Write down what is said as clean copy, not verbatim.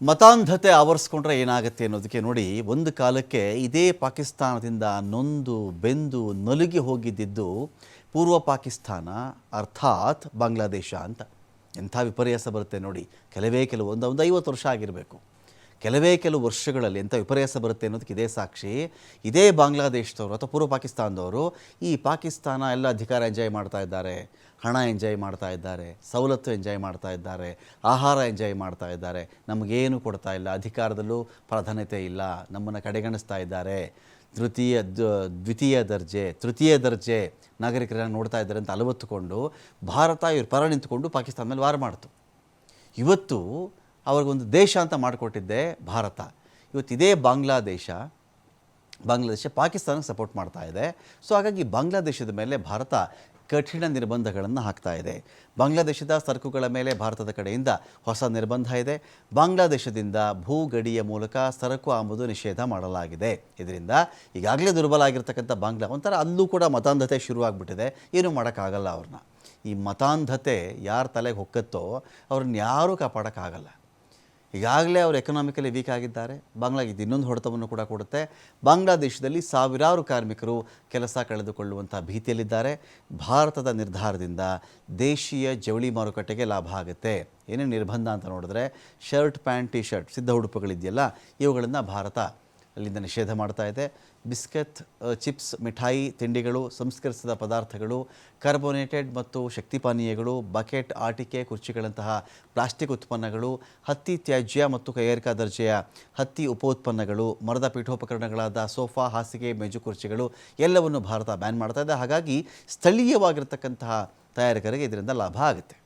ಮತಾಂಧತೆ ಆವರಿಸ್ಕೊಂಡ್ರೆ ಏನಾಗುತ್ತೆ ಅನ್ನೋದಕ್ಕೆ ನೋಡಿ, ಒಂದು ಕಾಲಕ್ಕೆ ಇದೇ ಪಾಕಿಸ್ತಾನದಿಂದ ನೊಂದು ಬೆಂದು ನಲುಗಿ ಹೋಗಿದ್ದಿದ್ದು ಪೂರ್ವ ಪಾಕಿಸ್ತಾನ ಅರ್ಥಾತ್ ಬಾಂಗ್ಲಾದೇಶ ಅಂತ. ಎಂಥ ವಿಪರ್ಯಾಸ ಬರುತ್ತೆ ನೋಡಿ. ಕೆಲವು ಒಂದು 50 ವರ್ಷ ಆಗಿರಬೇಕು. ಕೆಲವು ವರ್ಷಗಳಲ್ಲಿ ಎಂಥ ವಿಪರ್ಯಾಸ ಬರುತ್ತೆ ಅನ್ನೋದಕ್ಕೆ ಇದೇ ಸಾಕ್ಷಿ. ಇದೇ ಬಾಂಗ್ಲಾದೇಶದವರು ಅಥವಾ ಪೂರ್ವ ಪಾಕಿಸ್ತಾನದವರು ಈ ಪಾಕಿಸ್ತಾನ ಎಲ್ಲ ಅಧಿಕಾರ ಎಂಜಾಯ್ ಮಾಡ್ತಾ ಇದ್ದಾರೆ, ಹಣ ಎಂಜಾಯ್ ಮಾಡ್ತಾ ಇದ್ದಾರೆ, ಸವಲತ್ತು ಎಂಜಾಯ್ ಮಾಡ್ತಾ ಇದ್ದಾರೆ, ಆಹಾರ ಎಂಜಾಯ್ ಮಾಡ್ತಾ ಇದ್ದಾರೆ, ನಮಗೇನು ಕೊಡ್ತಾ ಇಲ್ಲ, ಅಧಿಕಾರದಲ್ಲೂ ಪ್ರಾಧಾನ್ಯತೆ ಇಲ್ಲ, ನಮ್ಮನ್ನು ಕಡೆಗಣಿಸ್ತಾ ಇದ್ದಾರೆ, ದ್ವಿತೀಯ ದರ್ಜೆ ತೃತೀಯ ದರ್ಜೆ ನಾಗರಿಕರನ್ನು ನೋಡ್ತಾ ಇದ್ದಾರೆ ಅಂತ ಅಲವತ್ತುಕೊಂಡು ಭಾರತ ಇವ್ರ ಪರ ನಿಂತುಕೊಂಡು ಪಾಕಿಸ್ತಾನ ಮೇಲೆ ವಾರ ಮಾಡ್ತು. ಇವತ್ತು ಅವ್ರಿಗೊಂದು ದೇಶ ಅಂತ ಮಾಡಿಕೊಟ್ಟಿದ್ದೆ ಭಾರತ. ಇವತ್ತು ಇದೇ ಬಾಂಗ್ಲಾದೇಶ ಪಾಕಿಸ್ತಾನಕ್ಕೆ ಸಪೋರ್ಟ್ ಮಾಡ್ತಾ ಇದೆ. ಸೊ ಹಾಗಾಗಿ ಬಾಂಗ್ಲಾದೇಶದ ಮೇಲೆ ಭಾರತ ಕಠಿಣ ನಿರ್ಬಂಧಗಳನ್ನು ಹಾಕ್ತಾ ಇದೆ. ಬಾಂಗ್ಲಾದೇಶದ ಸರಕುಗಳ ಮೇಲೆ ಭಾರತದ ಕಡೆಯಿಂದ ಹೊಸ ನಿರ್ಬಂಧ ಇದೆ. ಬಾಂಗ್ಲಾದೇಶದಿಂದ ಭೂಗಡಿಯ ಮೂಲಕ ಸರಕು ಆಮದು ನಿಷೇಧ ಮಾಡಲಾಗಿದೆ. ಇದರಿಂದ ಈಗಾಗಲೇ ದುರ್ಬಲ ಆಗಿರ್ತಕ್ಕಂಥ ಬಾಂಗ್ಲಾ ಒಂಥರ ಅಲ್ಲೂ ಕೂಡ ಮತಾಂಧತೆ ಶುರುವಾಗ್ಬಿಟ್ಟಿದೆ. ಏನೂ ಮಾಡೋಕ್ಕಾಗಲ್ಲ ಅವ್ರನ್ನ. ಈ ಮತಾಂಧತೆ ಯಾರ ತಲೆಗೆ ಹೊಕ್ಕತ್ತೋ ಅವ್ರನ್ನ ಯಾರೂ ಕಾಪಾಡೋಕ್ಕಾಗಲ್ಲ. ಈಗಾಗಲೇ ಅವರು ಎಕನಾಮಿಕಲಿ ವೀಕ್ ಆಗಿದ್ದಾರೆ. ಬಾಂಗ್ಲಾದೇಶ ಇನ್ನೊಂದು ಹೊಡೆತವನ್ನು ಕೂಡ ಕೊಡುತ್ತೆ. ಬಾಂಗ್ಲಾದೇಶದಲ್ಲಿ ಸಾವಿರಾರು ಕಾರ್ಮಿಕರು ಕೆಲಸ ಕಳೆದುಕೊಳ್ಳುವಂಥ ಭೀತಿಯಲ್ಲಿದ್ದಾರೆ. ಭಾರತದ ನಿರ್ಧಾರದಿಂದ ದೇಶೀಯ ಜವಳಿ ಮಾರುಕಟ್ಟೆಗೆ ಲಾಭ ಆಗುತ್ತೆ. ಏನೇನು ನಿರ್ಬಂಧ ಅಂತ ನೋಡಿದ್ರೆ, ಶರ್ಟ್, ಪ್ಯಾಂಟ್, ಟಿ ಶರ್ಟ್, ಸಿದ್ಧ ಉಡುಪುಗಳಿದೆಯಲ್ಲ, ಇವುಗಳನ್ನು ಭಾರತ ಅಲ್ಲಿಂದ ನಿಷೇಧ ಮಾಡ್ತಾ ಇದೆ. ಬಿಸ್ಕೆಟ್, ಚಿಪ್ಸ್, ಮಿಠಾಯಿ, ತಿಂಡಿಗಳು, ಸಂಸ್ಕರಿಸಿದ ಪದಾರ್ಥಗಳು, ಕಾರ್ಬೋನೇಟೆಡ್ ಮತ್ತು ಶಕ್ತಿ ಪಾನೀಯಗಳು, ಬಕೆಟ್, ಆಟಿಕೆ, ಕುರ್ಚಿಗಳಂತಹ ಪ್ಲಾಸ್ಟಿಕ್ ಉತ್ಪನ್ನಗಳು, ಹತ್ತಿ ತ್ಯಾಜ್ಯ ಮತ್ತು ಕೈಗಾರಿಕಾ ದರ್ಜೆಯ ಹತ್ತಿ ಉಪೋತ್ಪನ್ನಗಳು, ಮರದ ಪೀಠೋಪಕರಣಗಳಾದ ಸೋಫಾ, ಹಾಸಿಗೆ, ಮೇಜು ಕುರ್ಚಿಗಳು ಎಲ್ಲವನ್ನು ಭಾರತ ಬ್ಯಾನ್ ಮಾಡ್ತಾ ಇದೆ. ಹಾಗಾಗಿ ಸ್ಥಳೀಯವಾಗಿರ್ತಕ್ಕಂತಹ ತಯಾರಕರಿಗೆ ಇದರಿಂದ ಲಾಭ ಆಗುತ್ತೆ.